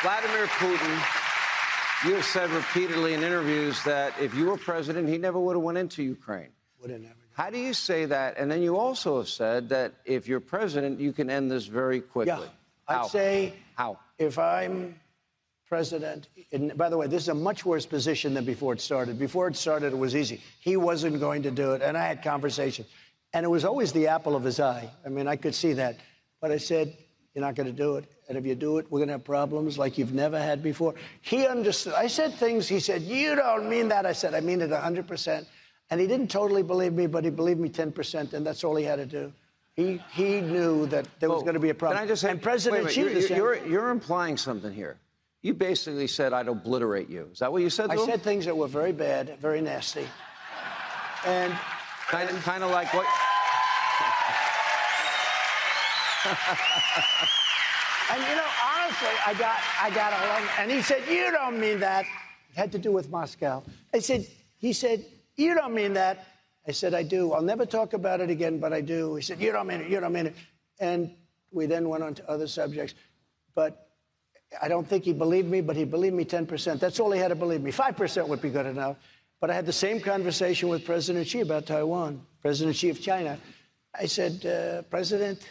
Vladimir Putin, you have said repeatedly in interviews that if you were president, he never would have went into Ukraine. Would have never. How do you say that? And then you also have said that if you're president, you can end this very quickly. Yeah, I'd say how? If I'm president, and by the way, this is a much worse position than before it started. Before it started, it was easy. He wasn't going to do it, and I had conversations. And it was always the apple of his eye. I mean, I could see that. But I said, you're not going to do it. And if you do it, we're going to have problems like you've never had before. He understood. I said things. He said, you don't mean that. I said, I mean it 100%. And he didn't totally believe me, but he believed me 10%, and that's all he had to do. He knew that there was going to be a problem. Can I just say, and President Xi, you're implying something here. You basically said I'd obliterate you. Is that what you said to him? I said things that were very bad, very nasty. And kind of like what... And, you know, honestly, I got along. And he said, you don't mean that. It had to do with Moscow. He said, you don't mean that. I said, I do. I'll never talk about it again, but I do. He said, you don't mean it. You don't mean it. And we then went on to other subjects. But I don't think he believed me, but he believed me 10%. That's all he had to believe me. 5% would be good enough. But I had the same conversation with President Xi about Taiwan, President Xi of China. I said, President,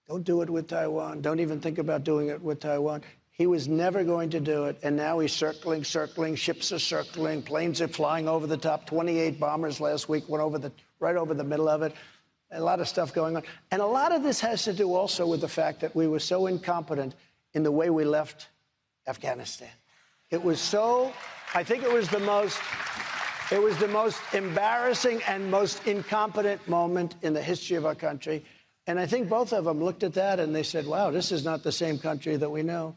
don't do it with Taiwan. Don't even think about doing it with Taiwan. He was never going to do it, and now he's circling, ships are circling, planes are flying over the top. 28 bombers last week went right over the middle of it. A lot of stuff going on. And a lot of this has to do also with the fact that we were so incompetent in the way we left Afghanistan. It was so, I think it was the most embarrassing and most incompetent moment in the history of our country. And I think both of them looked at that and they said, wow, this is not the same country that we know.